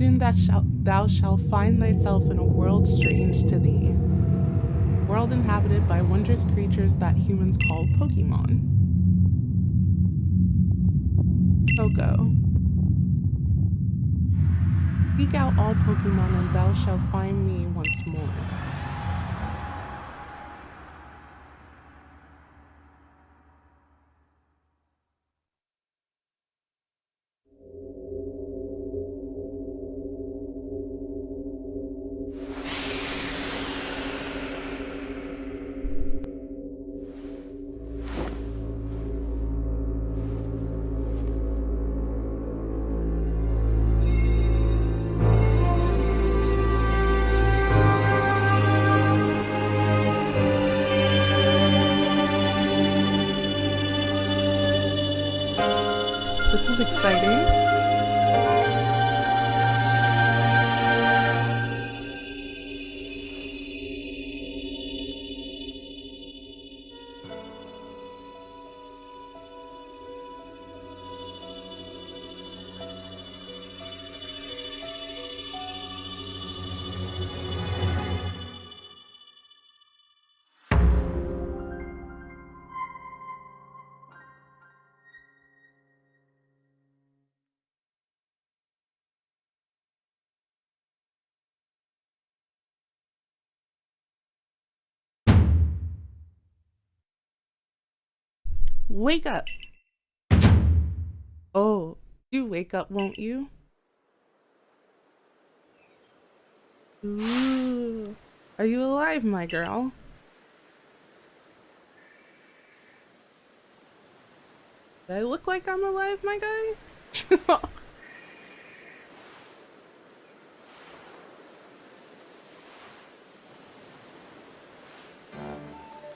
Soon thou shalt find thyself in a world strange to thee. A world inhabited by wondrous creatures that humans call Pokemon. Coco. Seek out all Pokemon and thou shalt find me once more. This is exciting. Wake up! Oh, you wake up, won't you? Ooh. Are you alive, my girl? Do I look like I'm alive, my guy?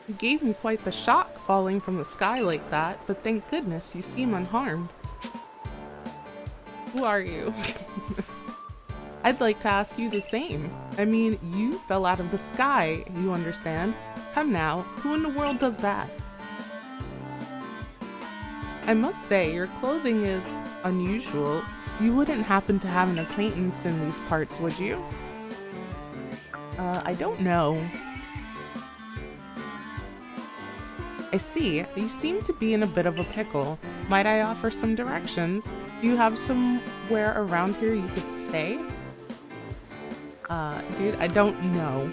You gave me quite the shock falling from the sky like that, but thank goodness you seem unharmed. Who are you? I'd like to ask you the same. I mean, you fell out of the sky, you understand? Come now, who in the world does that? I must say, your clothing is unusual. You wouldn't happen to have an acquaintance in these parts, would you? I don't know. I see. You seem to be in a bit of a pickle. Might I offer some directions? Do you have somewhere around here you could stay? Dude, I don't know.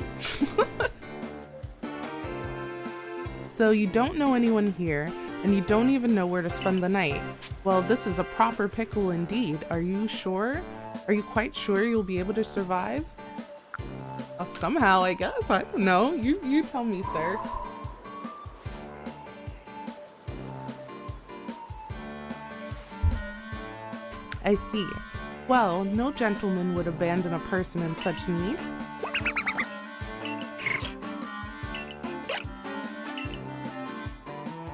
So you don't know anyone here, and you don't even know where to spend the night. Well, this is a proper pickle indeed. Are you sure? Are you quite sure you'll be able to survive? Somehow, I guess. I don't know. You tell me, sir. I see. Well, no gentleman would abandon a person in such need.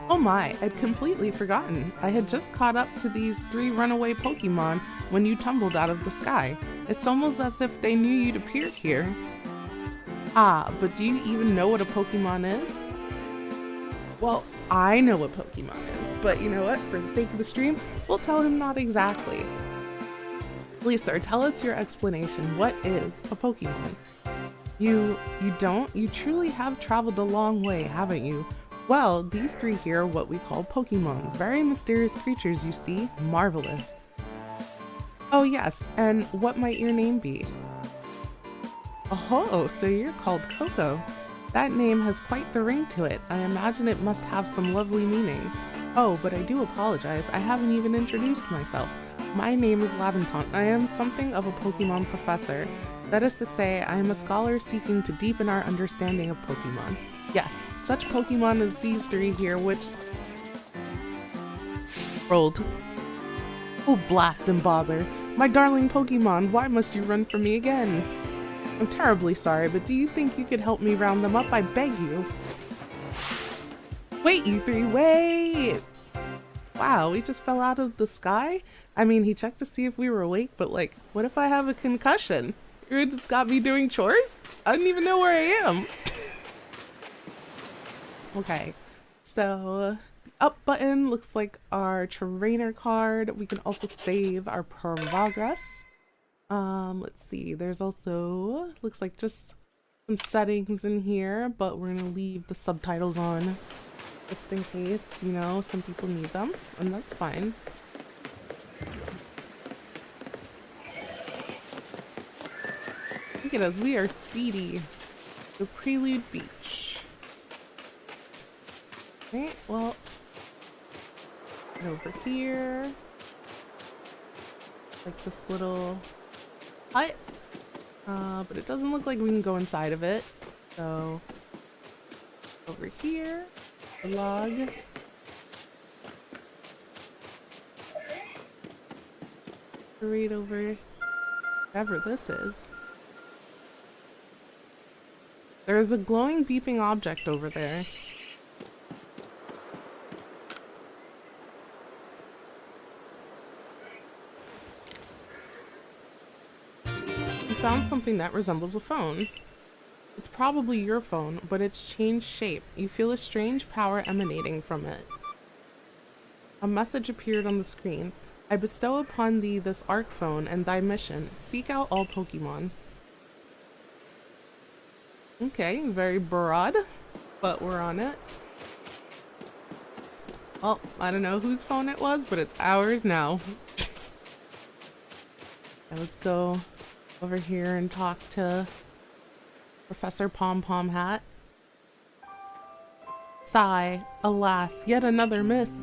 Oh my, I'd completely forgotten. I had just caught up to these 3 runaway Pokemon when you tumbled out of the sky. It's almost as if they knew you'd appeared here. Ah, but do you even know what a Pokemon is? Well, I know what Pokemon is, but you know what? For the sake of the stream, we'll tell him not exactly. Please, sir, tell us your explanation. What is a Pokemon? You don't? You truly have traveled a long way, haven't you? Well, these 3 here are what we call Pokemon. Very mysterious creatures, you see. Marvelous. Oh yes, and what might your name be? Oh, so you're called Coco. That name has quite the ring to it. I imagine it must have some lovely meaning. Oh, but I do apologize. I haven't even introduced myself. My name is Laventon. I am something of a Pokemon professor. That is to say, I am a scholar seeking to deepen our understanding of Pokemon. Yes, such Pokemon as these 3 here, which... Rolled. Oh, blast and bother. My darling Pokemon, why must you run from me again? I'm terribly sorry, but do you think you could help me round them up? I beg you. Wait, you 3, wait! Wow, we just fell out of the sky? I mean, he checked to see if we were awake, but like, what if I have a concussion? You just got me doing chores? I don't even know where I am. Okay, so the up button looks like our trainer card. We can also save our progress. Let's see. There's also, looks like just some settings in here, but we're gonna leave the subtitles on just in case, you know, some people need them, and that's fine. Look at us, we are speedy. The Prelude Beach. Okay, well, over here, like this little hut, but it doesn't look like we can go inside of it. So over here, the log. Right over whatever this is. There's a glowing beeping object over there. You found something that resembles a phone. It's probably your phone, but it's changed shape. You feel a strange power emanating from it. A message appeared on the screen. I bestow upon thee this Arc phone and thy mission. Seek out all Pokemon. Okay, very broad, but we're on it. Oh, I don't know whose phone it was, but it's ours now. Okay, let's go over here and talk to Professor Pom Pom Hat. Sigh, alas, yet another miss.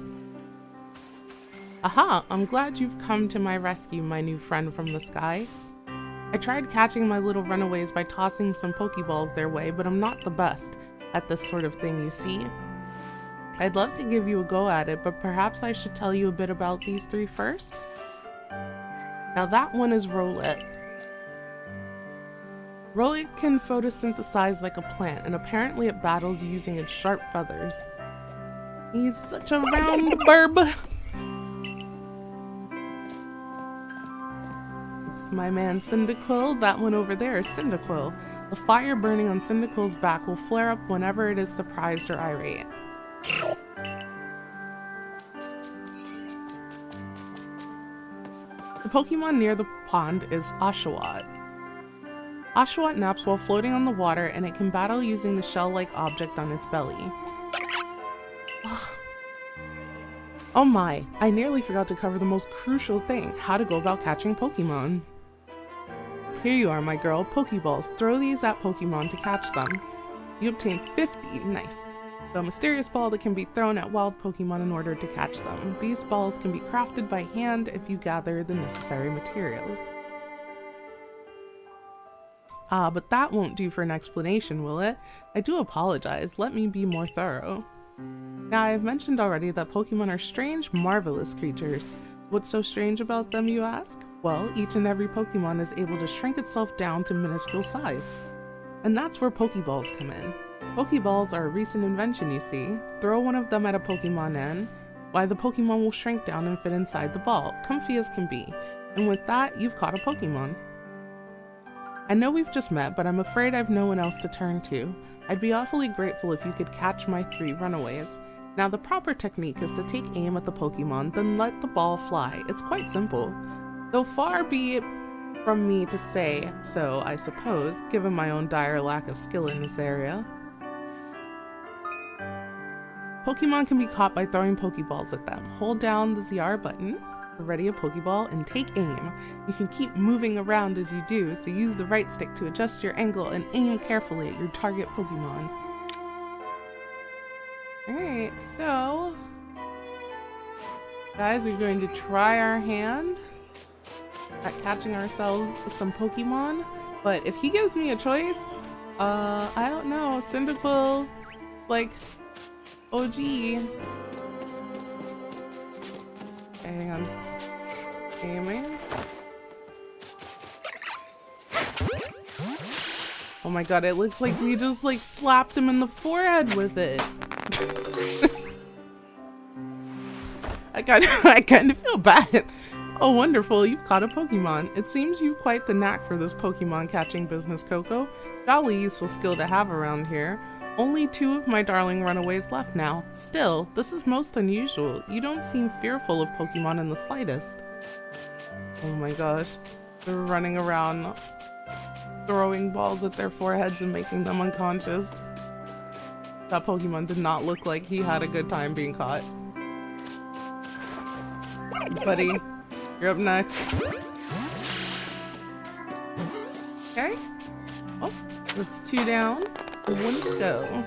Aha, I'm glad you've come to my rescue, my new friend from the sky. I tried catching my little runaways by tossing some Pokeballs their way, but I'm not the best at this sort of thing, you see. I'd love to give you a go at it, but perhaps I should tell you a bit about these three first? Now that one is Rowlet. Rowlet can photosynthesize like a plant, and apparently it battles using its sharp feathers. He's such a round burb. My man Cyndaquil, that one over there is Cyndaquil. The fire burning on Cyndaquil's back will flare up whenever it is surprised or irate. The Pokemon near the pond is Oshawott. Oshawott naps while floating on the water, and it can battle using the shell-like object on its belly. Oh my, I nearly forgot to cover the most crucial thing, how to go about catching Pokemon. Here you are, my girl, Pokeballs. Throw these at Pokemon to catch them. You obtain 50, nice. The mysterious ball that can be thrown at wild Pokemon in order to catch them. These balls can be crafted by hand if you gather the necessary materials. But that won't do for an explanation, will it? I do apologize, let me be more thorough. Now, I've mentioned already that Pokemon are strange, marvelous creatures. What's so strange about them, you ask? Well, each and every Pokemon is able to shrink itself down to minuscule size. And that's where Pokeballs come in. Pokeballs are a recent invention, you see. Throw one of them at a Pokemon and, why, the Pokemon will shrink down and fit inside the ball, comfy as can be. And with that, you've caught a Pokemon. I know we've just met, but I'm afraid I've no one else to turn to. I'd be awfully grateful if you could catch my three runaways. Now, the proper technique is to take aim at the Pokemon, then let the ball fly. It's quite simple. Though far be it from me to say so, I suppose, given my own dire lack of skill in this area. Pokemon can be caught by throwing Pokeballs at them. Hold down the ZR button, ready a Pokeball, and take aim. You can keep moving around as you do, so use the right stick to adjust your angle and aim carefully at your target Pokemon. Alright, so guys, we're going to try our hand at catching ourselves some Pokemon, but if he gives me a choice, I don't know, Cyndaquil, like, OG. Okay, hang on. Aiming. Oh my god, it looks like we just like slapped him in the forehead with it. I kind of feel bad. Oh wonderful, you've caught a Pokemon. It seems you've quite the knack for this Pokemon catching business, Coco. Jolly useful skill to have around here. Only 2 of my darling runaways left now. Still, this is most unusual. You don't seem fearful of Pokemon in the slightest. Oh my gosh. They're running around, throwing balls at their foreheads and making them unconscious. That Pokemon did not look like he had a good time being caught. Buddy, you're up next. Okay. Oh, that's 2 down. 1 to go.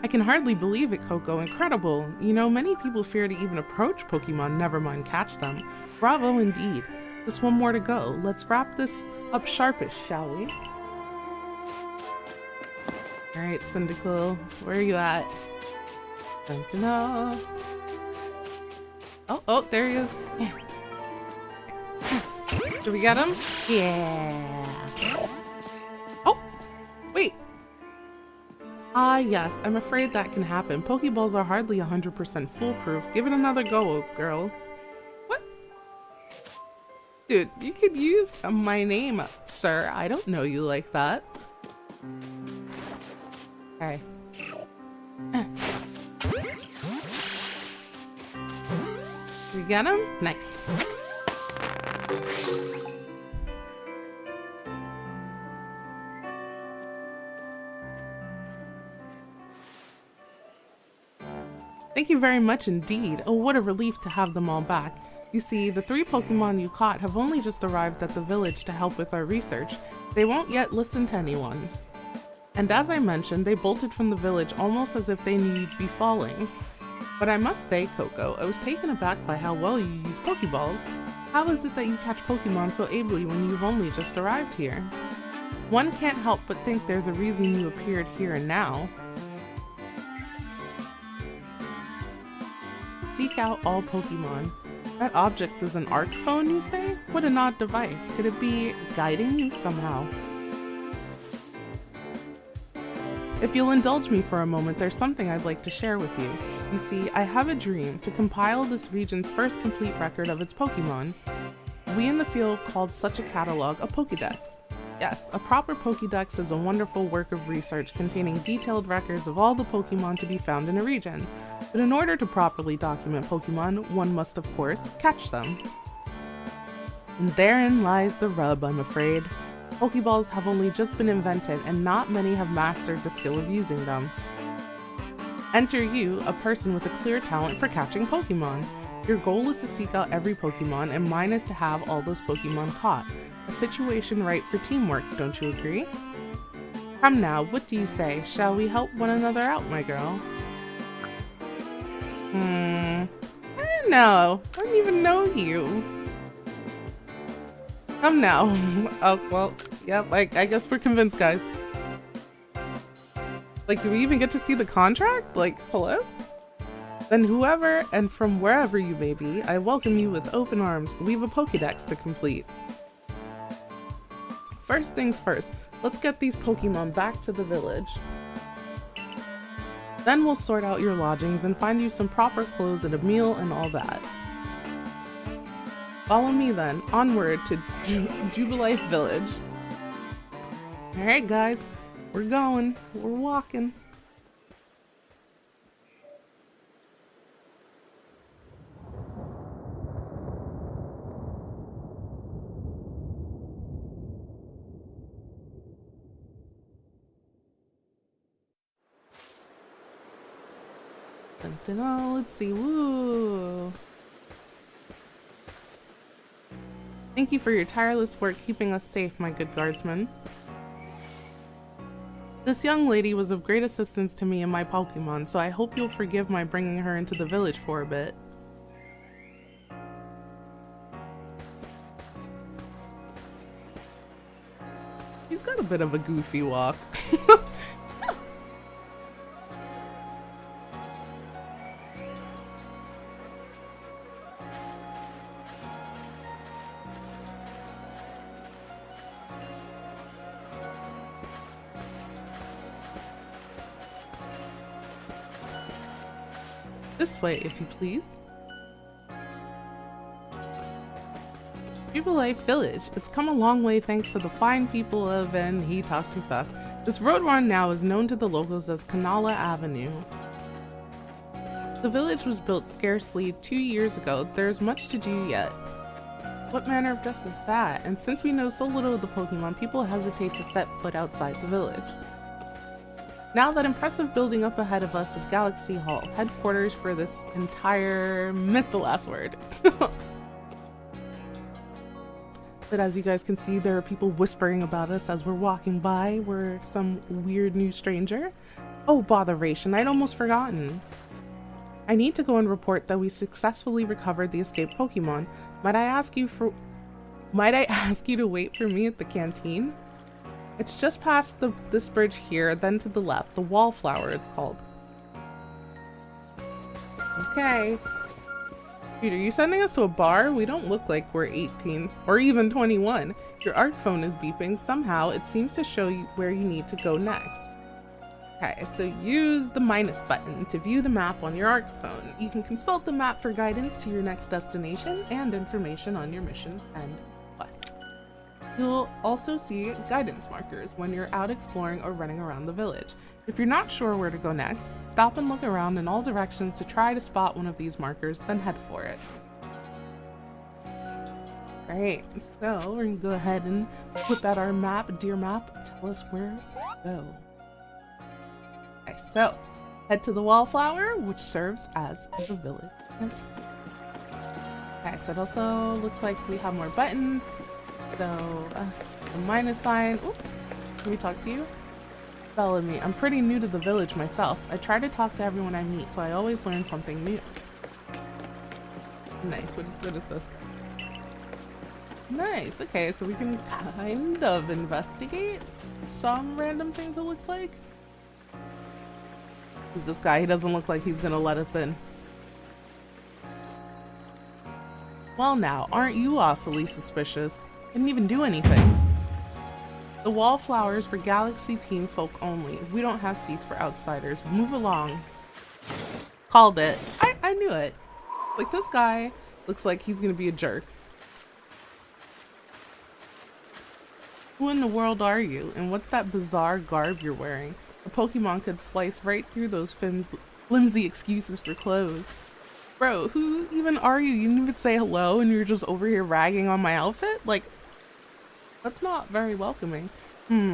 I can hardly believe it, Coco. Incredible. You know, many people fear to even approach Pokemon, never mind catch them. Bravo indeed. Just 1 more to go. Let's wrap this up sharpish, shall we? Alright, Cyndaquil, where are you at? Dun, dun, dun. Oh, there he is. Yeah. Should we get him? Yeah. Oh, wait. Ah, yes, I'm afraid that can happen. Pokeballs are hardly 100% foolproof. Give it another go, girl. What? Dude, you could use my name, sir. I don't know you like that. Okay. We get him? Nice. Thank you very much indeed. Oh, what a relief to have them all back. You see, the 3 Pokemon you caught have only just arrived at the village to help with our research. They won't yet listen to anyone. And as I mentioned, they bolted from the village almost as if they knew you'd be falling. But I must say, Coco, I was taken aback by how well you use Pokeballs. How is it that you catch Pokemon so ably when you've only just arrived here? One can't help but think there's a reason you appeared here and now. Seek out all Pokemon. That object is an arc phone, you say? What an odd device. Could it be guiding you somehow? If you'll indulge me for a moment, there's something I'd like to share with you. You see, I have a dream to compile this region's first complete record of its Pokemon. We in the field called such a catalog a Pokédex. Yes, a proper Pokédex is a wonderful work of research containing detailed records of all the Pokemon to be found in a region. But in order to properly document Pokemon, one must of course catch them. And therein lies the rub, I'm afraid. Pokeballs have only just been invented and not many have mastered the skill of using them. Enter you, a person with a clear talent for catching Pokemon. Your goal is to seek out every Pokemon and mine is to have all those Pokemon caught. A situation ripe for teamwork, don't you agree? Come now, what do you say? Shall we help one another out, my girl? I don't know. I don't even know you. Come now. Oh, well, yep, I guess we're convinced, guys. Like, do we even get to see the contract? Like, hello? Then whoever and from wherever you may be, I welcome you with open arms. We've a Pokédex to complete. First things first, let's get these Pokemon back to the village. Then we'll sort out your lodgings and find you some proper clothes and a meal and all that. Follow me then, onward to Jubilife Village. Alright guys, we're going, we're walking. Let's see, woo! Thank you for your tireless work keeping us safe, my good guardsman. This young lady was of great assistance to me and my Pokemon, so I hope you'll forgive my bringing her into the village for a bit. He's got a bit of a goofy walk. This way, if you please. Jubilife Village. It's come a long way thanks to the fine people of, and he talked too fast. This road run now is known to the locals as Kanala Avenue. The village was built scarcely 2 years ago. There's much to do yet. What manner of dress is that? And since we know so little of the Pokemon, people hesitate to set foot outside the village. Now that impressive building up ahead of us is Galaxy Hall, headquarters for this entire... missed the last word. But as you guys can see, there are people whispering about us as we're walking by. We're some weird new stranger. Oh, botheration, I'd almost forgotten. I need to go and report that we successfully recovered the escaped Pokemon. Might I ask you to wait for me at the canteen? It's just past this bridge here, then to the left. The Wallflower, it's called. Okay. Dude, are you sending us to a bar? We don't look like we're 18 or even 21. Your ARC phone is beeping. Somehow it seems to show you where you need to go next. Okay, so use the minus button to view the map on your ARC phone. You can consult the map for guidance to your next destination and information on your missions and quests. You'll also see guidance markers when you're out exploring or running around the village. If you're not sure where to go next, stop and look around in all directions to try to spot one of these markers, then head for it. Alright, so we're gonna go ahead and whip out our map. Dear map, tell us where to go. Okay, so head to the Wallflower, which serves as the village canteen. Okay, so it also looks like we have more buttons. So, the minus sign. Ooh, can we talk to you? Follow me. I'm pretty new to the village myself. I try to talk to everyone I meet, so I always learn something new. Nice. What is this? Nice. Okay, so we can kind of investigate some random things, it looks like. Who's this guy? He doesn't look like he's gonna let us in. Well now, aren't you awfully suspicious? Didn't even do anything. The Wallflowers for Galaxy Team folk only. We don't have seats for outsiders. Move along. Called it. I knew it. Like, this guy looks like he's gonna be a jerk. Who in the world are you? And what's that bizarre garb you're wearing? A Pokemon could slice right through those flimsy excuses for clothes. Bro, who even are you? You didn't even say hello and you're just over here ragging on my outfit? Like, that's not very welcoming.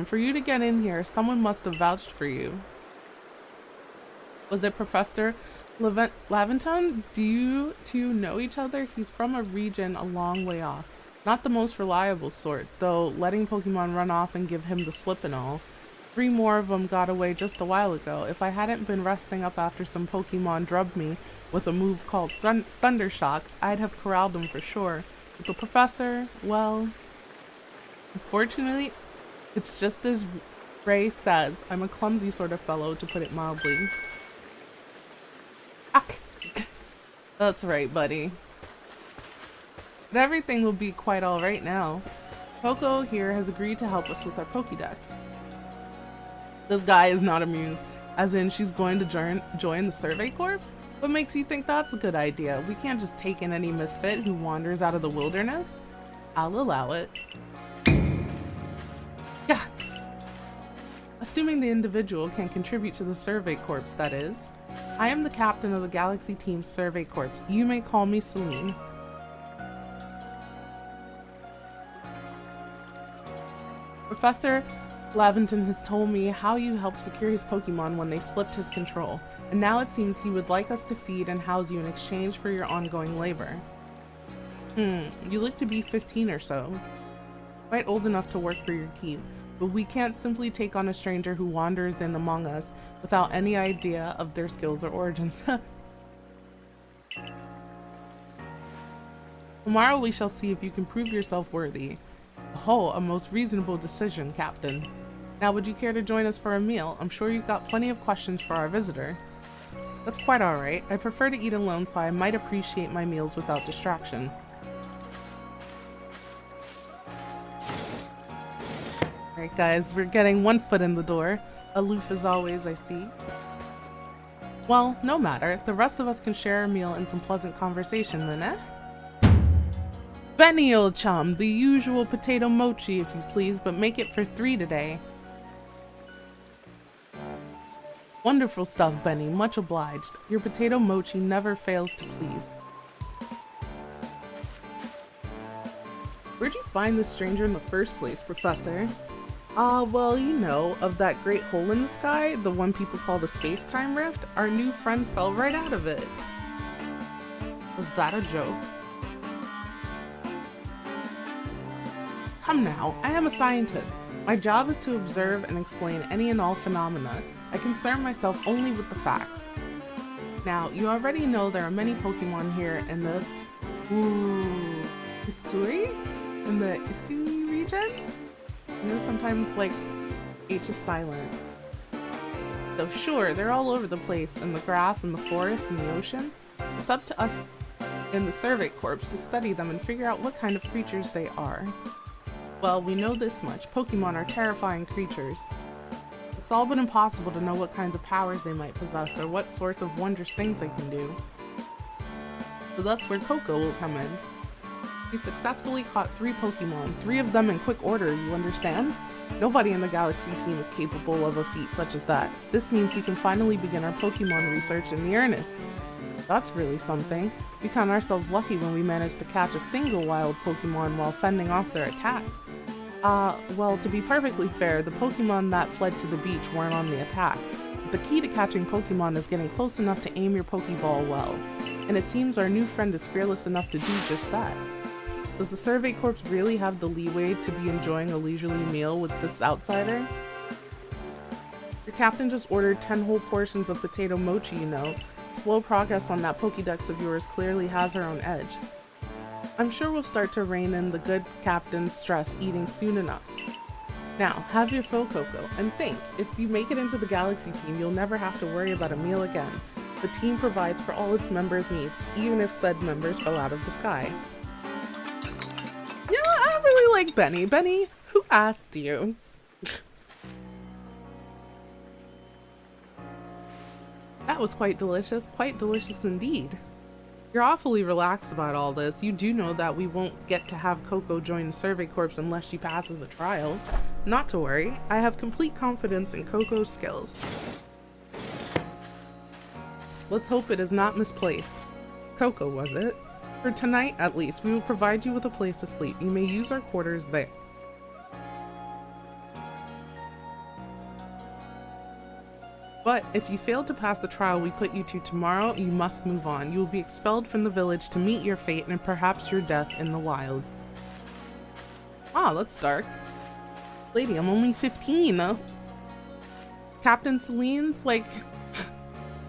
For you to get in here, someone must have vouched for you. Was it Professor Laventon? Do you two know each other? He's from a region a long way off. Not the most reliable sort, though letting Pokemon run off and give him the slip and all. 3 more of them got away just a while ago. If I hadn't been resting up after some Pokemon drubbed me with a move called Thundershock, I'd have corralled them for sure. But the professor, well... Unfortunately, it's just as Ray says. I'm a clumsy sort of fellow, to put it mildly. Ack. That's right, buddy. But everything will be quite alright now. Poco here has agreed to help us with our Pokédex. This guy is not amused, as in she's going to join the Survey Corps? What makes you think that's a good idea? We can't just take in any misfit who wanders out of the wilderness. I'll allow it. Yeah. Assuming the individual can contribute to the Survey Corps, that is. I am the captain of the Galaxy Team's Survey Corps. You may call me Celine. Professor Laventon has told me how you helped secure his Pokemon when they slipped his control, and now it seems he would like us to feed and house you in exchange for your ongoing labor. You look to be 15 or so. Quite old enough to work for your team, but we can't simply take on a stranger who wanders in among us without any idea of their skills or origins. Tomorrow we shall see if you can prove yourself worthy. Oh, a most reasonable decision, Captain. Now, would you care to join us for a meal? I'm sure you've got plenty of questions for our visitor. That's quite alright. I prefer to eat alone, so I might appreciate my meals without distraction. Alright guys, we're getting one foot in the door. Aloof as always, I see. Well, no matter. The rest of us can share a meal and some pleasant conversation then, eh? Benny, old chum, the usual potato mochi if you please, but make it for 3 today. Wonderful stuff, Benny. Much obliged. Your potato mochi never fails to please. Where'd you find this stranger in the first place, Professor? Well, you know, of that great hole in the sky, the one people call the space-time rift, our new friend fell right out of it. Was that a joke? Come now, I am a scientist. My job is to observe and explain any and all phenomena. I concern myself only with the facts. Now, you already know there are many Pokemon here in the Isui? In the Isui region? You know, sometimes like H is silent. So sure, they're all over the place, in the grass, in the forest, in the ocean. It's up to us in the Survey Corps to study them and figure out what kind of creatures they are. Well, we know this much. Pokemon are terrifying creatures. It's all but impossible to know what kinds of powers they might possess or what sorts of wondrous things they can do. So that's where Coco will come in. We successfully caught 3 Pokemon, 3 of them in quick order, you understand? Nobody in the Galaxy team is capable of a feat such as that. This means we can finally begin our Pokemon research in the earnest. That's really something. We count ourselves lucky when we manage to catch a single wild Pokemon while fending off their attacks. Well, to be perfectly fair, the Pokemon that fled to the beach weren't on the attack. The key to catching Pokemon is getting close enough to aim your Pokeball well. And it seems our new friend is fearless enough to do just that. Does the Survey Corps really have the leeway to be enjoying a leisurely meal with this outsider? Your captain just ordered 10 whole portions of potato mochi, you know. Slow progress on that Pokédex of yours clearly has her own edge. I'm sure we'll start to rein in the good captain's stress eating soon enough. Now, have your fill, Coco, and think, if you make it into the Galaxy team, you'll never have to worry about a meal again. The team provides for all its members' needs, even if said members fell out of the sky. You know, I don't really like Benny. Benny, who asked you? That was quite delicious indeed. You're awfully relaxed about all this. You do know that we won't get to have Coco join the Survey Corps unless she passes a trial. Not to worry, I have complete confidence in Coco's skills. Let's hope it is not misplaced. Coco, was it? For tonight, at least, we will provide you with a place to sleep. You may use our quarters there. But if you fail to pass the trial we put you to tomorrow, you must move on. You will be expelled from the village to meet your fate and perhaps your death in the wild. Ah, that's dark. Lady, I'm only 15. Captain Celine's like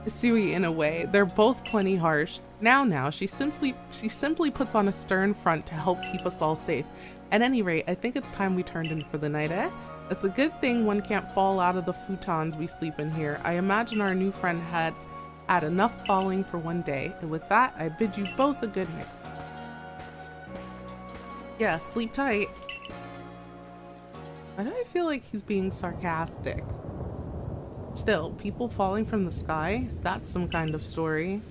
Isui in a way. They're both plenty harsh. Now, she simply puts on a stern front to help keep us all safe. At any rate, I think it's time we turned in for the night, eh? It's a good thing one can't fall out of the futons we sleep in here. I imagine our new friend had enough falling for one day. And with that, I bid you both a good night. Yeah, sleep tight. Why do I feel like he's being sarcastic? Still, people falling from the sky? That's some kind of story.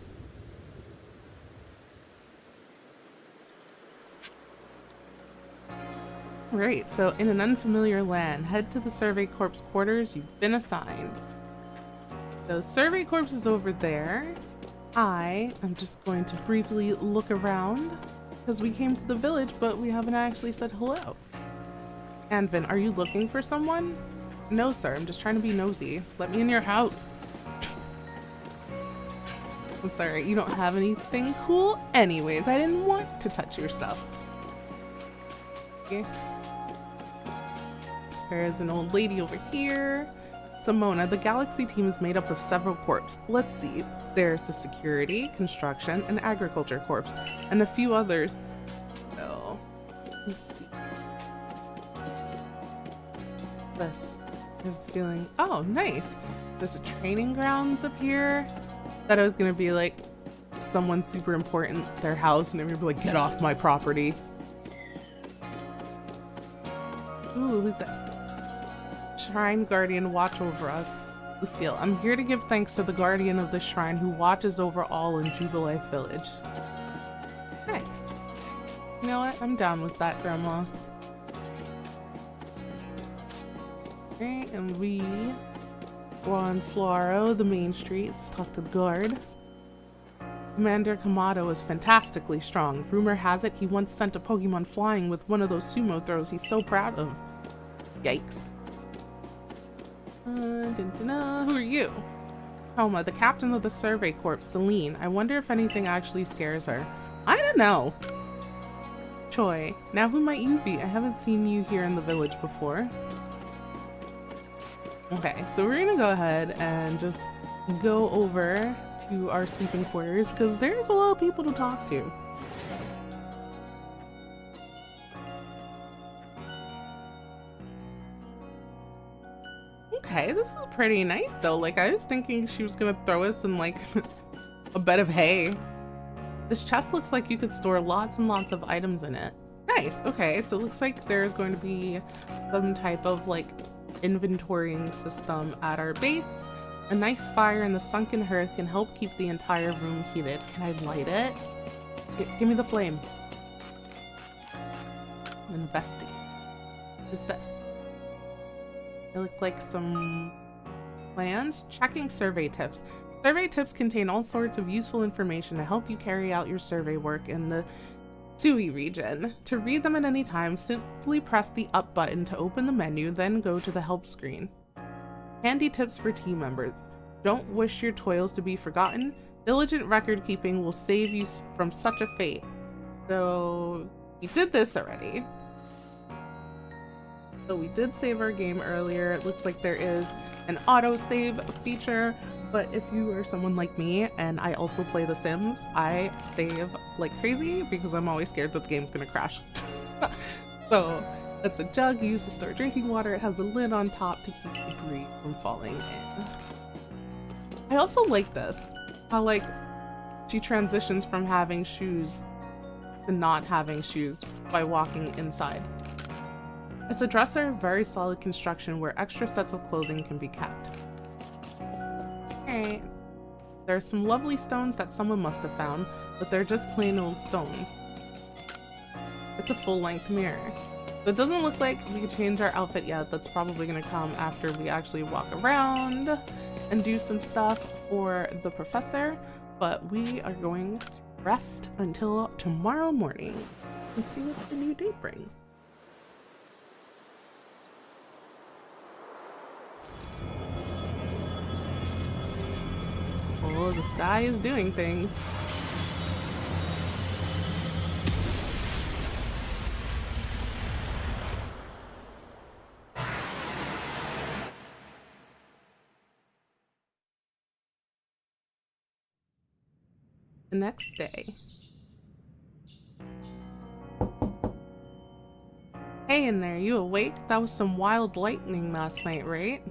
Right, so in an unfamiliar land, head to the Survey Corps quarters you've been assigned. So Survey Corps is over there. I am just going to briefly look around because we came to the village, but we haven't actually said hello. Anvin, are you looking for someone? No, sir, I'm just trying to be nosy. Let me in your house. It's alright, you don't have anything cool? Anyways, I didn't want to touch your stuff. Okay. There's an old lady over here. Simona, the Galaxy team is made up of several corps. Let's see. There's the Security, Construction, and Agriculture Corps, and a few others. So, let's see. This. I'm feeling. Oh, nice. There's a training grounds up here. Thought I was gonna be like someone super important, their house, and they're gonna be like, get off my property. Ooh, who's this? Shrine Guardian, watch over us. Lucille, I'm here to give thanks to the guardian of the shrine who watches over all in Jubilife Village. Nice. You know what? I'm down with that, Grandma. Okay, and we go on Floro, the main street. Let's talk to the guard. Commander Kamado is fantastically strong. Rumor has it he once sent a Pokemon flying with one of those sumo throws he's so proud of. Yikes. Who are you? Toma, the captain of the Survey Corps, Celine. I wonder if anything actually scares her. I don't know. Choi, now who might you be? I haven't seen you here in the village before. Okay, so we're gonna go ahead and just go over to our sleeping quarters because there's a lot of people to talk to. Okay, this is pretty nice though. Like, I was thinking she was gonna throw us in like a bed of hay. This chest looks like you could store lots and lots of items in it. Nice. Okay, so it looks like there's going to be some type of like inventorying system at our base. A nice fire in the sunken hearth can help keep the entire room heated. Can I light it? Give me the flame. Investing. What's this? It looked like some plans. Checking survey tips. Survey tips contain all sorts of useful information to help you carry out your survey work in the Sui region. To read them at any time, simply press the up button to open the menu, then go to the help screen. Handy tips for team members. Don't wish your toils to be forgotten. Diligent record keeping will save you from such a fate. So we did this already. So we did save our game earlier. It looks like there is an auto save feature, but if you are someone like me and I also play The Sims, I save like crazy because I'm always scared that the game's gonna crash. So that's a jug used to store drinking water. It has a lid on top to keep debris from falling in. I also like this, how like she transitions from having shoes to not having shoes by walking inside. It's a dresser of very solid construction where extra sets of clothing can be kept. Okay, there are some lovely stones that someone must have found, but they're just plain old stones. It's a full-length mirror. So it doesn't look like we can change our outfit yet. That's probably gonna come after we actually walk around and do some stuff for the professor, but we are going to rest until tomorrow morning and see what the new day brings. Oh, the sky is doing things. The next day. Hey in there, you awake? That was some wild lightning last night, right?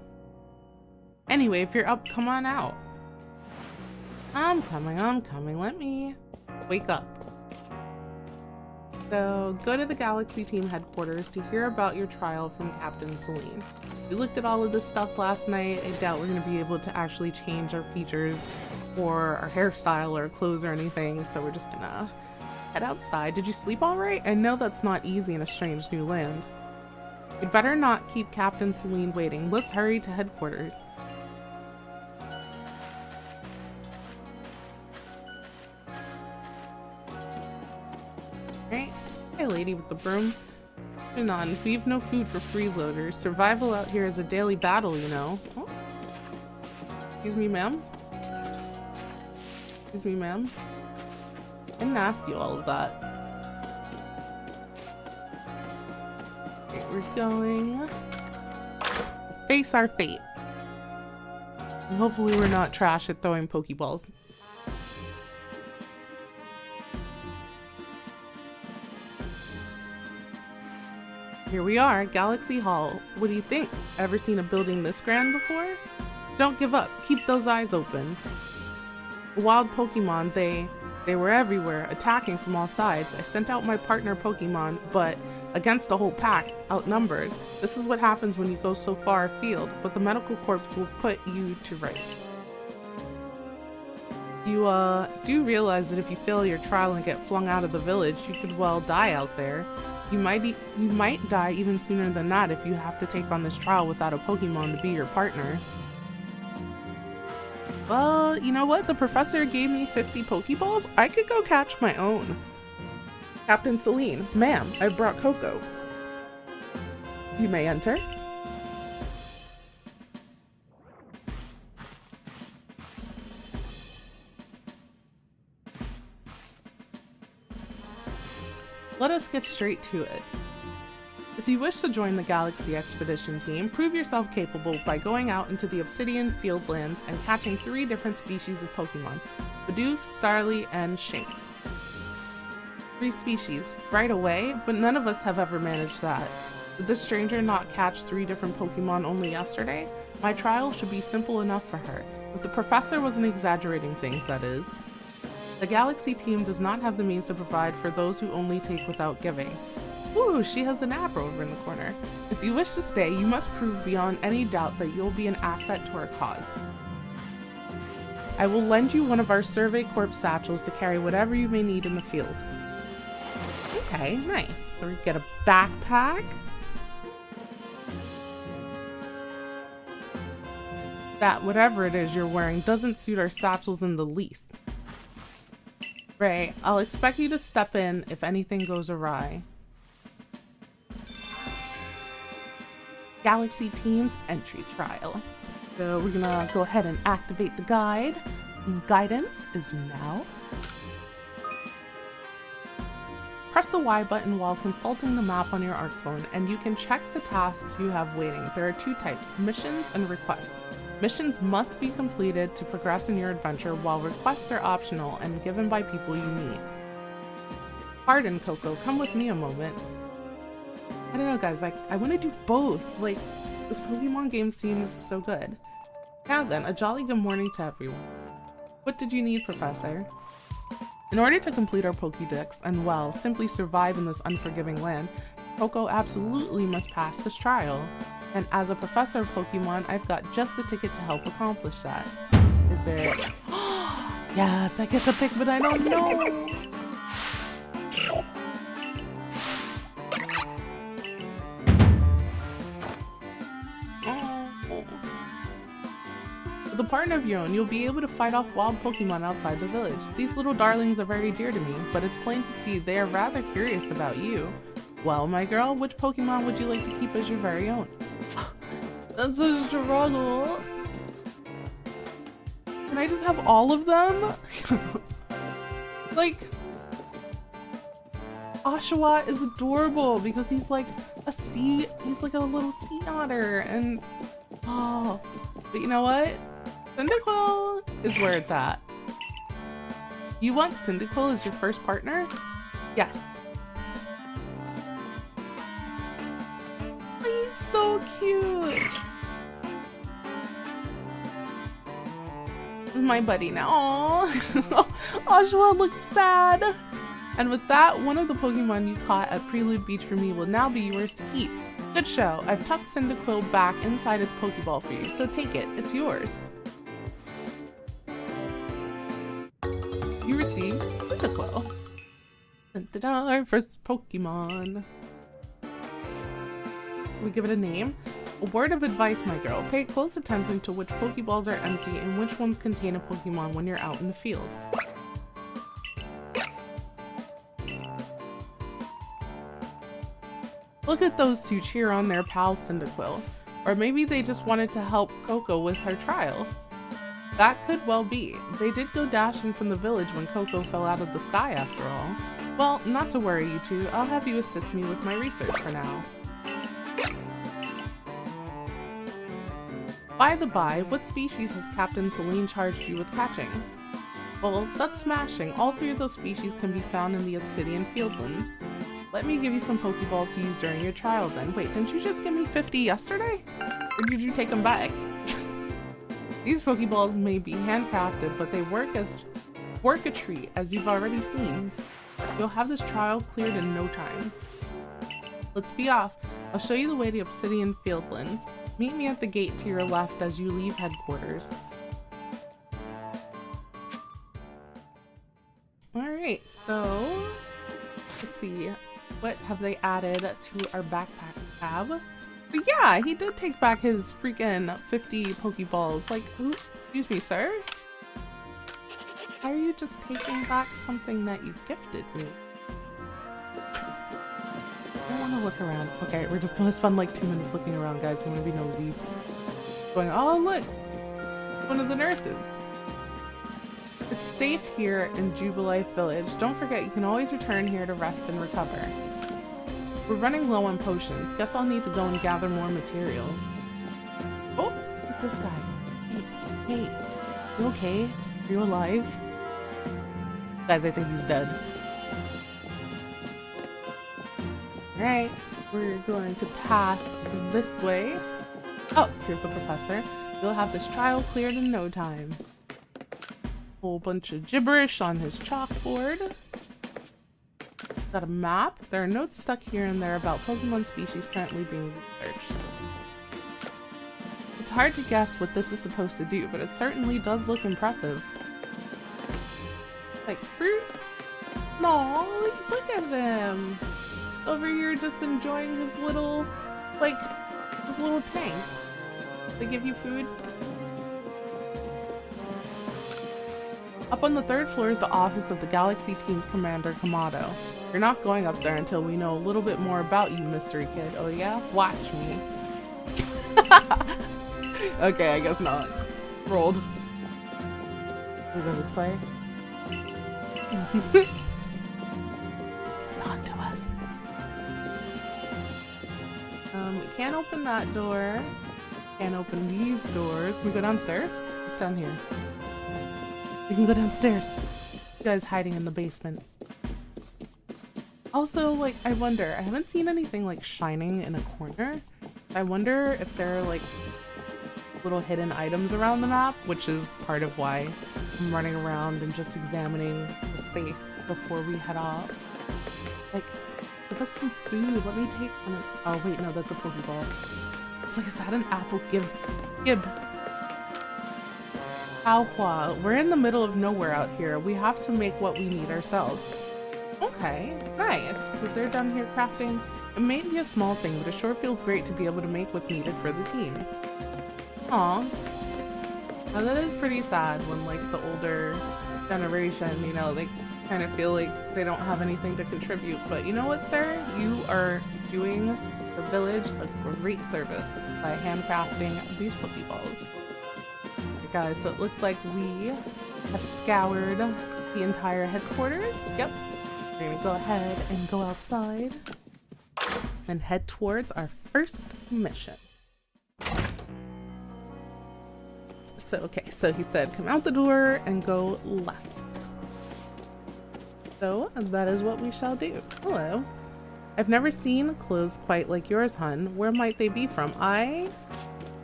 Anyway, if you're up, come on out. I'm coming. Let me wake up. So, go to the Galaxy Team headquarters to hear about your trial from Captain Celine. We looked at all of this stuff last night. I doubt we're going to be able to actually change our features or our hairstyle or clothes or anything, so we're just gonna head outside. Did you sleep all right? I know that's not easy in a strange new land. You'd better not keep Captain Celine waiting. Let's hurry to headquarters. Right? Hey, lady with the broom. Moving on. We've no food for freeloaders. Survival out here is a daily battle, you know. Oh. Excuse me, ma'am. Excuse me, ma'am. I didn't ask you all of that. Okay, we're going. Face our fate. And hopefully we're not trash at throwing Pokeballs. Here we are, Galaxy Hall. What do you think? Ever seen a building this grand before? Don't give up. Keep those eyes open. Wild Pokemon, they were everywhere, attacking from all sides. I sent out my partner Pokemon, but against the whole pack, outnumbered. This is what happens when you go so far afield, but the medical corps will put you to rights. You do realize that if you fail your trial and get flung out of the village, you could well die out there. You might die even sooner than that if you have to take on this trial without a Pokemon to be your partner. Well, you know what? The professor gave me 50 Pokeballs. I could go catch my own. Captain Celine, ma'am, I brought Coco. You may enter. Let us get straight to it. If you wish to join the Galaxy Expedition team, prove yourself capable by going out into the Obsidian Fieldlands and catching 3 different species of Pokemon, Bidoof, Starly, and Shinx. 3 species, right away, but none of us have ever managed that. Did this stranger not catch 3 different Pokemon only yesterday? My trial should be simple enough for her, if the professor wasn't exaggerating things, that is. The Galaxy team does not have the means to provide for those who only take without giving. Ooh, she has an Abra over in the corner. If you wish to stay, you must prove beyond any doubt that you'll be an asset to our cause. I will lend you one of our Survey Corps satchels to carry whatever you may need in the field. Okay, nice. So we get a backpack. That whatever it is you're wearing doesn't suit our satchels in the least. Right, I'll expect you to step in if anything goes awry. Galaxy Team's entry trial. So we're gonna go ahead and activate the guide. Guidance is now. Press the Y button while consulting the map on your ARC phone, and you can check the tasks you have waiting. There are 2 types, missions and requests. Missions must be completed to progress in your adventure, while requests are optional and given by people you meet. Pardon, Coco, come with me a moment. I don't know, guys, like, I want to do both. Like, this Pokemon game seems so good. Now then, a jolly good morning to everyone. What did you need, Professor? In order to complete our Pokédex and, well, simply survive in this unforgiving land, Coco absolutely must pass this trial. And as a professor of Pokemon, I've got just the ticket to help accomplish that. Is it? Yes, I get to pick, but I don't know! With a partner of your own, you'll be able to fight off wild Pokemon outside the village. These little darlings are very dear to me, but it's plain to see they are rather curious about you. Well, my girl, which Pokemon would you like to keep as your very own? That's a struggle. Can I just have all of them? Like, Oshawott is adorable because he's like he's like a little sea otter, and oh, but you know what? Cyndaquil is where it's at. You want Cyndaquil as your first partner? Yes. Oh, he's so cute. This is my buddy now. Aww. Oshawott looks sad. And with that, one of the Pokemon you caught at Prelude Beach for me will now be yours to keep. Good show. I've tucked Cyndaquil back inside its Pokeball for you, so take it. It's yours. You received Cyndaquil. Our first Pokemon. We give it a name. A word of advice, my girl. Pay close attention to which Pokeballs are empty and which ones contain a Pokemon when you're out in the field. Look at those two cheer on their pal Cyndaquil. Or maybe they just wanted to help Coco with her trial. That could well be. They did go dashing from the village when Coco fell out of the sky after all. Well, not to worry, you two. I'll have you assist me with my research for now. By the by, what species has Captain Celine charged you with catching? Well, that's smashing. All 3 of those species can be found in the Obsidian Fieldlands. Let me give you some Pokeballs to use during your trial then. Wait, didn't you just give me 50 yesterday? Or did you take them back? These Pokeballs may be handcrafted, but they work a treat, as you've already seen. You'll have this trial cleared in no time. Let's be off. I'll show you the way to Obsidian Fieldlands. Meet me at the gate to your left as you leave headquarters. Alright, so let's see. What have they added to our backpack tab? But yeah, he did take back his freaking 50 Pokeballs. Like, ooh, excuse me, sir? Why are you just taking back something that you gifted me? I want to look around. Okay, we're just gonna spend like 2 minutes looking around, guys. I'm gonna be nosy. Going, oh look! One of the nurses. It's safe here in Jubilife Village. Don't forget, you can always return here to rest and recover. We're running low on potions. Guess I'll need to go and gather more materials. Oh, who's this guy? Hey, you okay? Are you alive? Guys, I think he's dead. Alright, we're going to pass this way. Oh, here's the professor. You'll have this trial cleared in no time. Whole bunch of gibberish on his chalkboard. Got a map. There are notes stuck here and there about Pokemon species currently being researched. It's hard to guess what this is supposed to do, but it certainly does look impressive. Like fruit? No, look at them. Over here just enjoying his little, his little tank. They give you food. Up on the 3rd floor is the office of the Galaxy Team's Commander, Kamado. You're not going up there until we know a little bit more about you, mystery kid. Oh yeah? Watch me. Okay, I guess not. Rolled. We go this way. It's on to us. We can't open that door. Can't open these doors. Can we go downstairs? It's down here. We can go downstairs. You guys hiding in the basement. Also, like, I wonder, I haven't seen anything like shining in a corner. I wonder if there are like little hidden items around the map, which is part of why I'm running around and just examining the space before we head off. Like, give us some food. Let me take one. Oh wait, no, that's a Pokeball. It's like, is that an apple? Gib. Aohua, we're in the middle of nowhere out here. We have to make what we need ourselves. Okay, nice. So they're done here crafting. It may be a small thing, but it sure feels great to be able to make what's needed for the team. Aw. Now that is pretty sad when like the older generation, you know, they kind of feel like they don't have anything to contribute. But you know what, sir? You are doing the village a great service by handcrafting these Pokeballs. Okay, guys, so it looks like we have scoured the entire headquarters. Yep. We're gonna go ahead and go outside and head towards our first mission. So, okay, so he said come out the door and go left. So that is what we shall do. Hello. I've never seen clothes quite like yours, hun. Where might they be from? I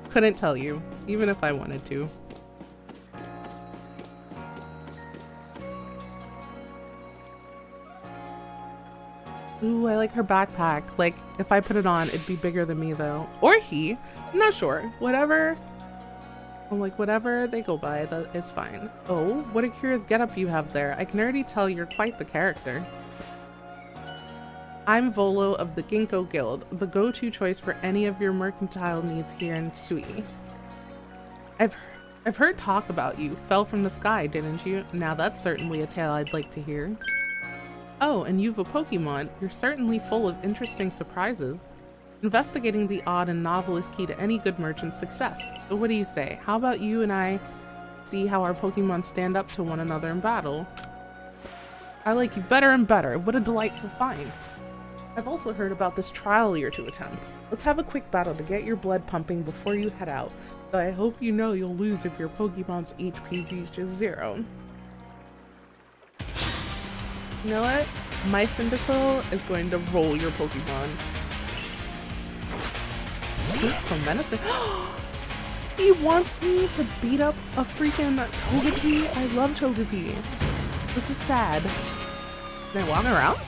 couldn't tell you, even if I wanted to. Ooh, I like her backpack. Like, if I put it on, it'd be bigger than me, though. Or he. I'm not sure. Whatever. I'm like, whatever they go by, that is fine. Oh, what a curious getup you have there. I can already tell you're quite the character. I'm Volo of the Ginkgo Guild, the go-to choice for any of your mercantile needs here in Sui. I've heard talk about you. Fell from the sky, didn't you? Now that's certainly a tale I'd like to hear. Oh, and you've a Pokemon. You're certainly full of interesting surprises. Investigating the odd and novel is key to any good merchant's success. So what do you say? How about you and I see how our Pokemon stand up to one another in battle? I like you better and better. What a delightful find. I've also heard about this trial you're to attempt. Let's have a quick battle to get your blood pumping before you head out. Though I hope you know you'll lose if your Pokemon's HP reaches 0. You know what? My Cyndaquil is going to roll your Pokemon. He's so menacing. He wants me to beat up a freaking Togepi? I love Togepi. This is sad. Can I walk around?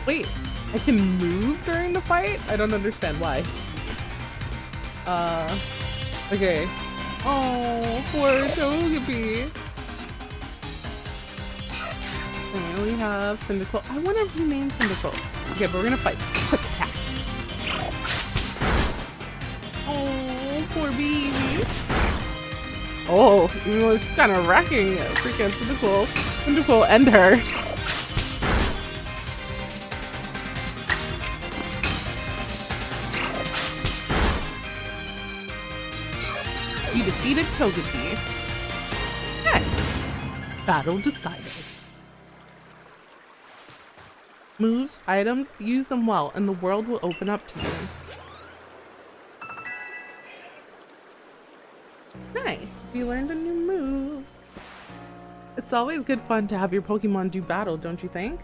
Wait, I can move during the fight? I don't understand why. Okay. Oh, poor Togepi. And we have Cyndaquil. I want to rename Cyndaquil. Okay, but we're gonna fight. Quick attack. Oh, poor baby. Oh, even though she's kind of wrecking it. Freaking Cyndaquil. Cyndaquil, end her. You defeated Togepi. Nice. Battle decided. Moves, items, use them well, and the world will open up to you. Nice. You learned a new move. It's always good fun to have your Pokemon do battle, don't you think?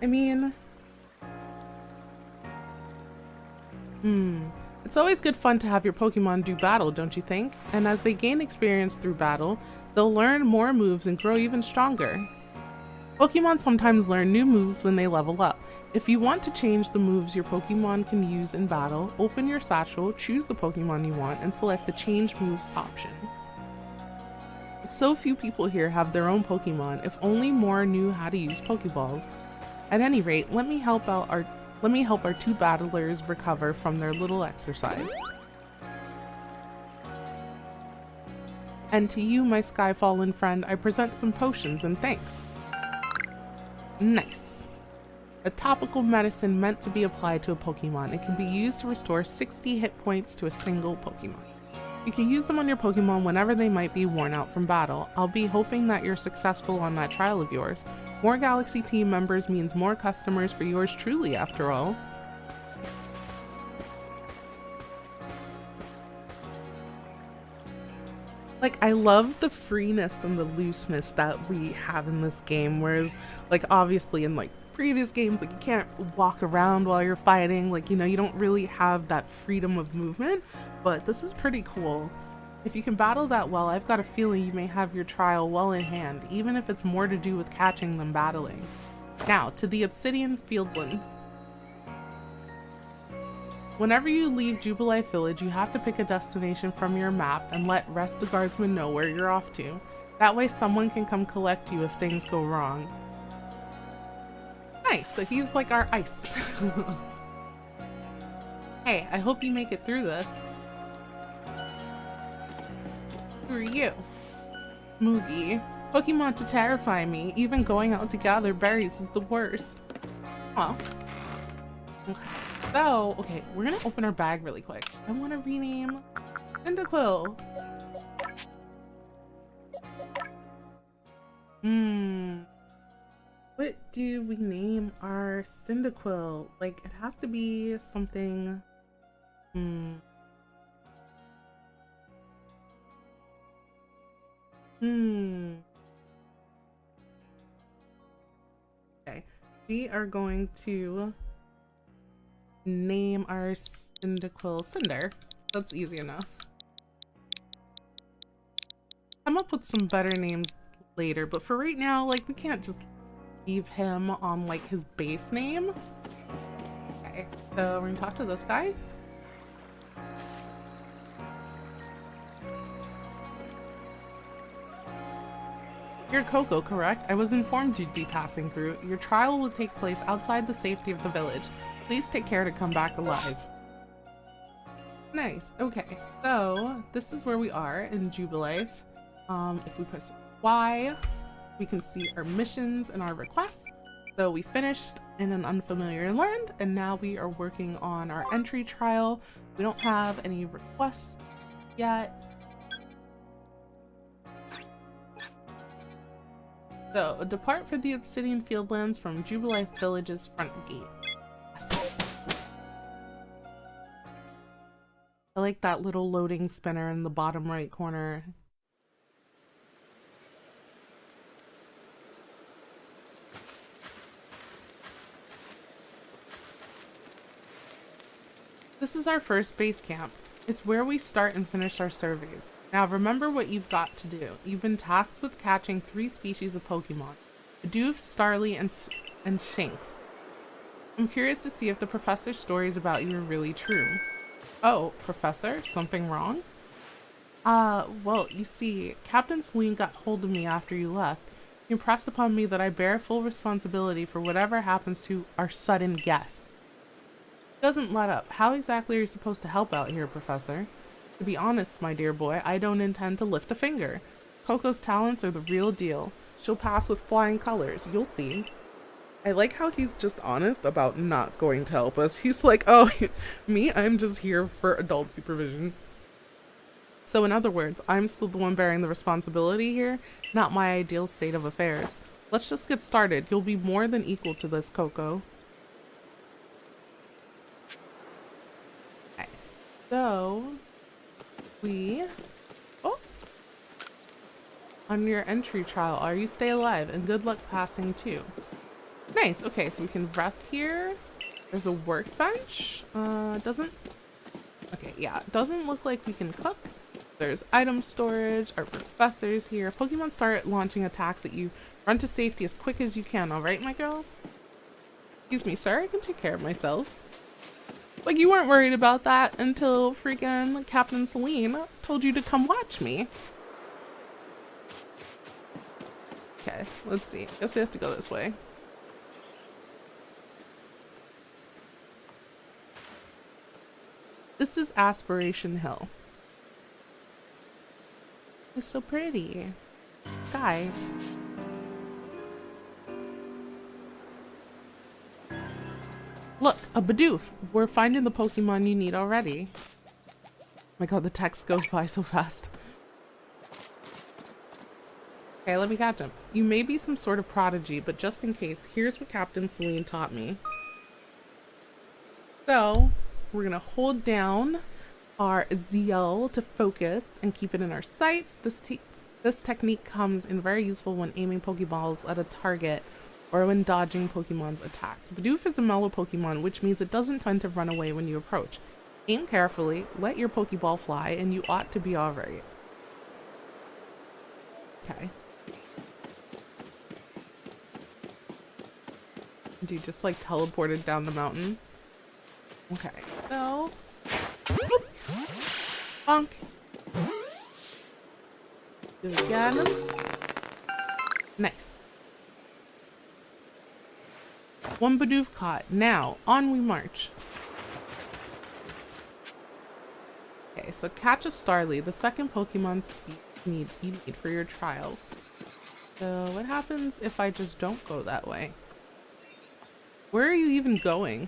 I mean... It's always good fun to have your Pokemon do battle, don't you think? And as they gain experience through battle, they'll learn more moves and grow even stronger. Pokemon sometimes learn new moves when they level up. If you want to change the moves your Pokemon can use in battle, open your satchel, choose the Pokemon you want, and select the Change Moves option. But so few people here have their own Pokemon. If only more knew how to use Pokeballs. At any rate, let me help our two battlers recover from their little exercise. And to you, my Skyfallen friend, I present some potions and thanks. Nice. A topical medicine meant to be applied to a Pokemon. It can be used to restore 60 hit points to a single Pokemon. You can use them on your Pokemon whenever they might be worn out from battle. I'll be hoping that you're successful on that trial of yours. More Galaxy team members means more customers for yours truly, after all. Like, I love the freeness and the looseness that we have in this game, whereas, like, obviously in, like, previous games, like, you can't walk around while you're fighting, like, you know, you don't really have that freedom of movement, but this is pretty cool. If you can battle that well, I've got a feeling you may have your trial well in hand, even if it's more to do with catching than battling. Now, to the Obsidian Fieldlands. Whenever you leave Jubilife Village, you have to pick a destination from your map and let Rest the Guardsman know where you're off to. That way someone can come collect you if things go wrong. Nice, so he's like our ice. Hey, I hope you make it through this. Who are you? Moogie. Pokemon to terrify me. Even going out to gather berries is the worst. Well. Okay. So, okay, we're gonna open our bag really quick. I want to rename Cyndaquil. What do we name our Cyndaquil? Like, it has to be something... Okay, we are going to name our Cyndaquil Cinder. That's easy enough. Come up with some better names later, but for right now, like, we can't just leave him on, like, his base name. Okay, so we're gonna talk to this guy. You're Coco, correct? I was informed you'd be passing through. Your trial will take place outside the safety of the village. Please take care to come back alive. Nice. Okay, so this is where we are in Jubilife. If we press Y, we can see our missions and our requests. So we finished in an unfamiliar land, and now we are working on our entry trial. We don't have any requests yet. So, depart for the Obsidian Fieldlands from Jubilife Village's front gate. I like that little loading spinner in the bottom right corner. This is our first base camp. It's where we start and finish our surveys. Now remember what you've got to do. You've been tasked with catching 3 species of Pokemon. Bidoof, Starly, and Shinx. I'm curious to see if the professor's stories about you are really true. Oh, Professor? Something wrong? Well, you see, Captain Celine got hold of me after you left. He impressed upon me that I bear full responsibility for whatever happens to our sudden guest. Doesn't let up. How exactly are you supposed to help out here, Professor? To be honest, my dear boy, I don't intend to lift a finger. Coco's talents are the real deal. She'll pass with flying colors. You'll see. I like how he's just honest about not going to help us. He's like, oh, me, I'm just here for adult supervision. So in other words, I'm still the one bearing the responsibility here, not my ideal state of affairs. Let's just get started. You'll be more than equal to this, Coco. Okay. So, on your entry trial, are you stay alive and good luck passing too. Nice. Okay, so we can rest here. There's a workbench. Doesn't look like we can cook. There's item storage. Our professor's here. Pokemon start launching attacks at you. Run to safety as quick as you can, alright, my girl? Excuse me, sir, I can take care of myself. Like, you weren't worried about that until freaking Captain Celine told you to come watch me. Okay, let's see. Guess we have to go this way. This is Aspiration Hill. It's so pretty. Sky. Look, a Bidoof. We're finding the Pokemon you need already. Oh my god, the text goes by so fast. Okay, let me catch him. You may be some sort of prodigy, but just in case, here's what Captain Celine taught me. So, we're gonna hold down our ZL to focus and keep it in our sights. This technique comes in very useful when aiming Pokeballs at a target or when dodging Pokemon's attacks. Bidoof is a mellow Pokemon, which means it doesn't tend to run away when you approach. Aim carefully, let your Pokeball fly, and you ought to be alright. Okay. And you just like teleported down the mountain? Okay, so... Bonk! Do it again. Nice. One Bidoof caught. Now, on we march. Okay, so catch a Starly, the second Pokemon you need for your trial. So what happens if I just don't go that way? Where are you even going?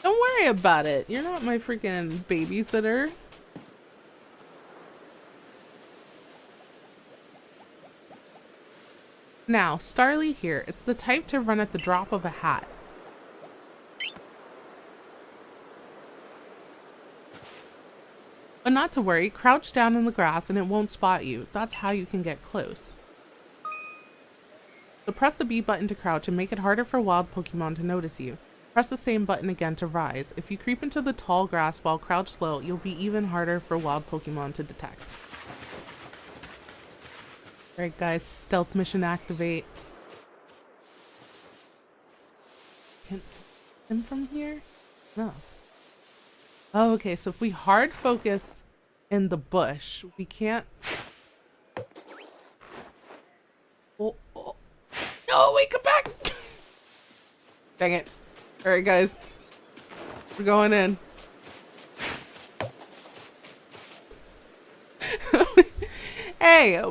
Don't worry about it. You're not my freaking babysitter. Now, Starly here. It's the type to run at the drop of a hat. But not to worry, crouch down in the grass and it won't spot you. That's how you can get close. So press the B button to crouch and make it harder for wild Pokemon to notice you. Press the same button again to rise. If you creep into the tall grass while crouched low, you'll be even harder for wild Pokemon to detect. Alright guys, stealth mission activate. Can him from here? No. Oh, okay, so if we hard focus in the bush, we can't... Oh. No, wait, come back! Dang it. Alright guys, we're going in. Hey,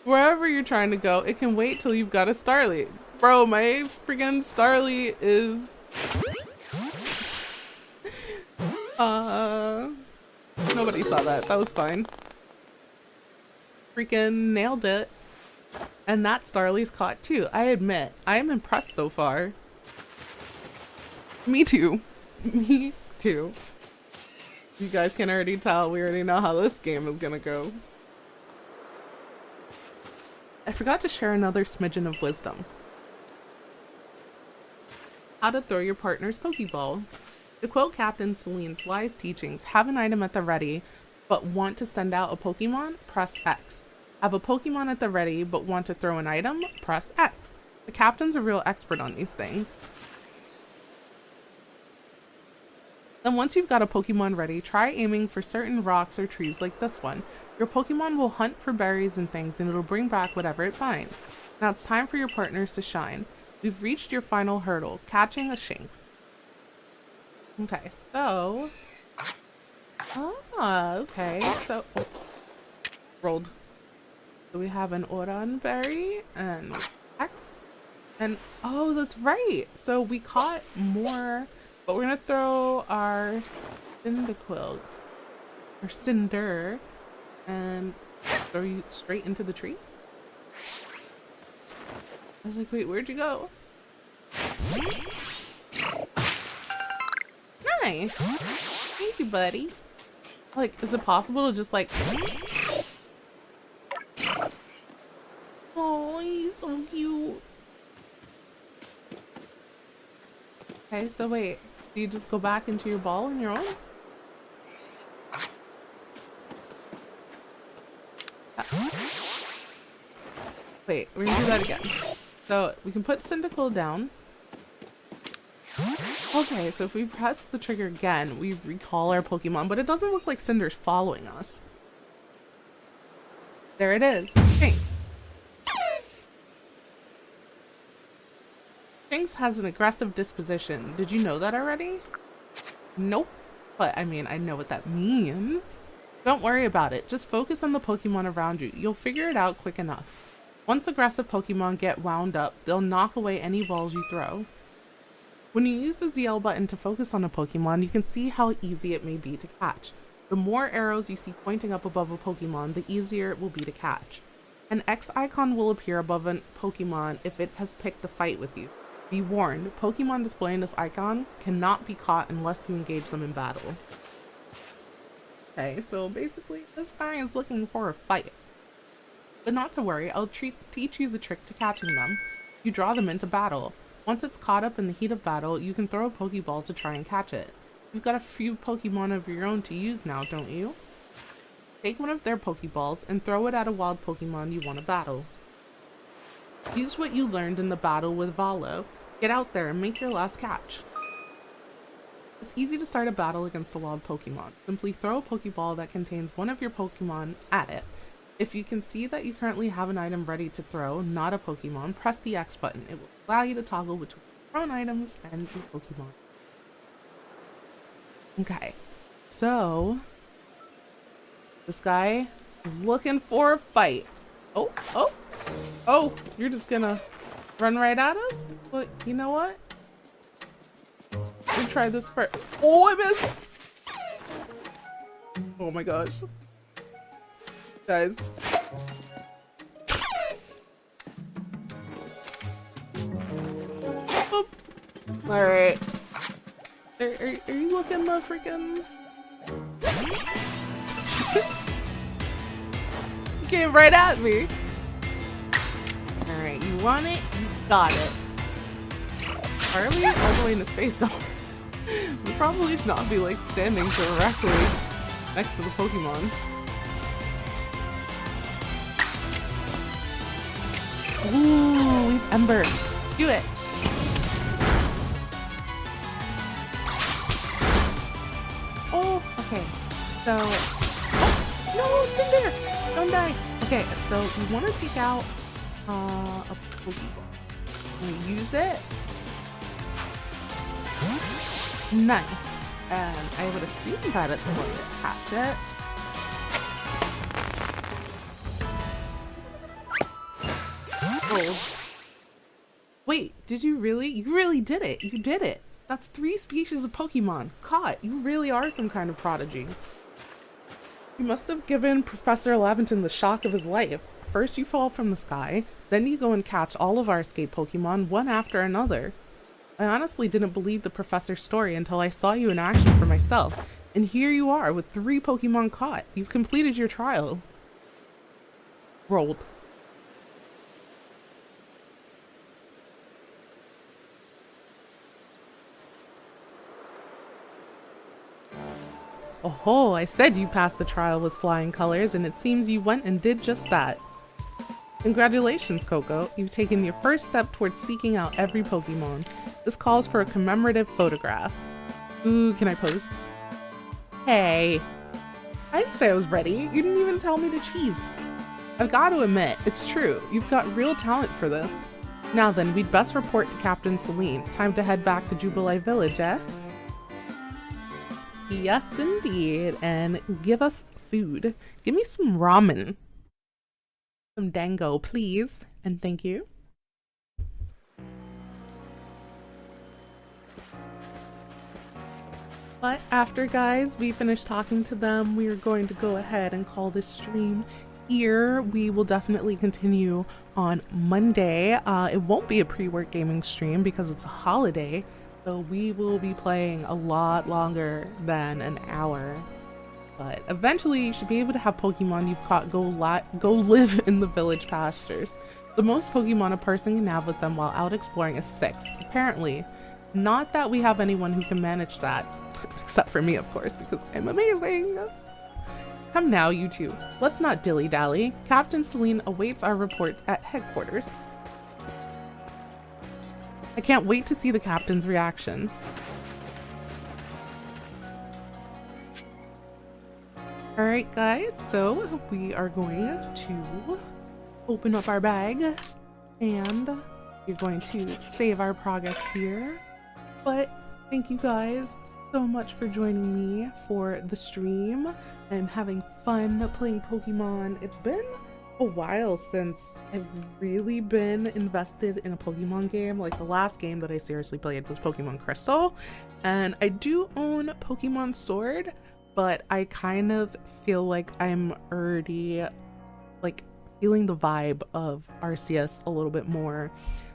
wherever you're trying to go, it can wait till you've got a Starly. Bro, my freaking Starly is... Nobody saw that. That was fine. Freaking nailed it. And that Starly's caught too. I admit, I am impressed so far. Me too. Me too. You guys can already tell, we already know how this game is gonna go. I forgot to share another smidgen of wisdom. How to throw your partner's Pokeball. To quote Captain Celine's wise teachings, have an item at the ready, but want to send out a Pokemon? Press X. Have a Pokemon at the ready, but want to throw an item? Press X. The Captain's a real expert on these things. Then once you've got a Pokemon ready, try aiming for certain rocks or trees like this one. Your Pokemon will hunt for berries and things and it'll bring back whatever it finds. Now it's time for your partners to shine. We've reached your final hurdle, catching a Shinx. Okay, so Ah, okay. So, rolled. So we have an Oran berry and X. And, oh, that's right. So we caught more, but we're gonna throw our Cyndaquil, or Cinder, and throw you straight into the tree. I was like, wait, where'd you go? Nice. Thank you, buddy. Like, is it possible to just like... Oh, he's so cute. Okay, so wait. Do you just go back into your ball on your own? Wait, we're gonna do that again. So we can put Cyndaquil down. Okay, so if we press the trigger again, we recall our Pokemon, but it doesn't look like Cinder's following us. There it is. Thanks. Jinx has an aggressive disposition. Did you know that already? Nope. But I mean, I know what that means. Don't worry about it. Just focus on the Pokemon around you. You'll figure it out quick enough. Once aggressive Pokemon get wound up, they'll knock away any balls you throw. When you use the ZL button to focus on a Pokemon, you can see how easy it may be to catch. The more arrows you see pointing up above a Pokemon, the easier it will be to catch. An X icon will appear above a Pokemon if it has picked a fight with you. Be warned, Pokemon displaying this icon cannot be caught unless you engage them in battle. Okay, so basically this guy is looking for a fight. But not to worry, I'll teach you the trick to catching them. You draw them into battle. Once it's caught up in the heat of battle, you can throw a Pokeball to try and catch it. You've got a few Pokemon of your own to use now, don't you? Take one of their Pokeballs and throw it at a wild Pokemon you want to battle. Use what you learned in the battle with Valo. Get out there and make your last catch. It's easy to start a battle against a wild Pokemon. Simply throw a Pokeball that contains one of your Pokemon at it. If you can see that you currently have an item ready to throw, not a Pokemon, press the X button. It will allow you to toggle between thrown items and your Pokemon. Okay, so this guy is looking for a fight. Oh, you're just gonna run right at us? But you know what? Let me try this first. Oh, I missed! Oh my gosh. Guys. Oop. All right. Are you looking the freaking? You came right at me. All right, you want it? You got it. Why are we all the way in his face though? We probably should not be like standing directly next to the Pokemon. Ooh, we've Ember. Do it. Oh, okay. So, oh, no, Cinder! Don't die. Okay, so we want to take out a Pokeball. We use it. Nice. And I would assume that it's going to catch it. Oh. Wait, did you really? You really did it. You did it. That's 3 species of Pokemon caught. You really are some kind of prodigy. You must have given Professor Laventon the shock of his life. First you fall from the sky, then you go and catch all of our escaped Pokemon one after another. I honestly didn't believe the professor's story until I saw you in action for myself. And here you are with 3 Pokemon caught. You've completed your trial. Rolled. Oh, I said you passed the trial with flying colors, and it seems you went and did just that. Congratulations, Coco. You've taken your first step towards seeking out every Pokemon. This calls for a commemorative photograph. Ooh, can I pose? Hey. I didn't say I was ready. You didn't even tell me to cheese. I've got to admit, it's true. You've got real talent for this. Now then, we'd best report to Captain Celine. Time to head back to Jubilee Village, eh? Yes, indeed. And give us food. Give me some ramen. Some dango, please. And thank you. But after, guys, we finish talking to them, we are going to go ahead and call this stream here. We will definitely continue on Monday. It won't be a pre-work gaming stream because it's a holiday, so we will be playing a lot longer than an hour. But eventually you should be able to have Pokemon you've caught go live in the village pastures. The most Pokemon a person can have with them while out exploring is 6, apparently. Not that we have anyone who can manage that. Except for me, of course, because I'm amazing. Come now, you two. Let's not dilly-dally. Captain Celine awaits our report at headquarters. I can't wait to see the captain's reaction. Alright, guys, so we are going to open up our bag and we're going to save our progress here. But thank you guys so much for joining me for the stream. I'm having fun playing Pokemon. It's been a while since I've really been invested in a Pokemon game. Like, the last game that I seriously played was Pokemon Crystal, and I do own Pokemon Sword, but I kind of feel like I'm already like feeling the vibe of Arceus a little bit more.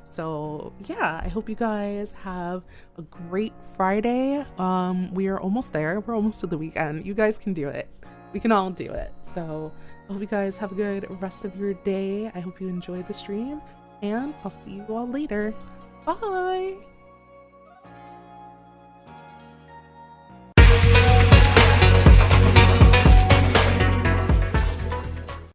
So yeah, I hope you guys have a great Friday. We are almost there. We're almost to the weekend. You guys can do it. We can all do it. So I hope you guys have a good rest of your day. I hope you enjoyed the stream, and I'll see you all later. Bye!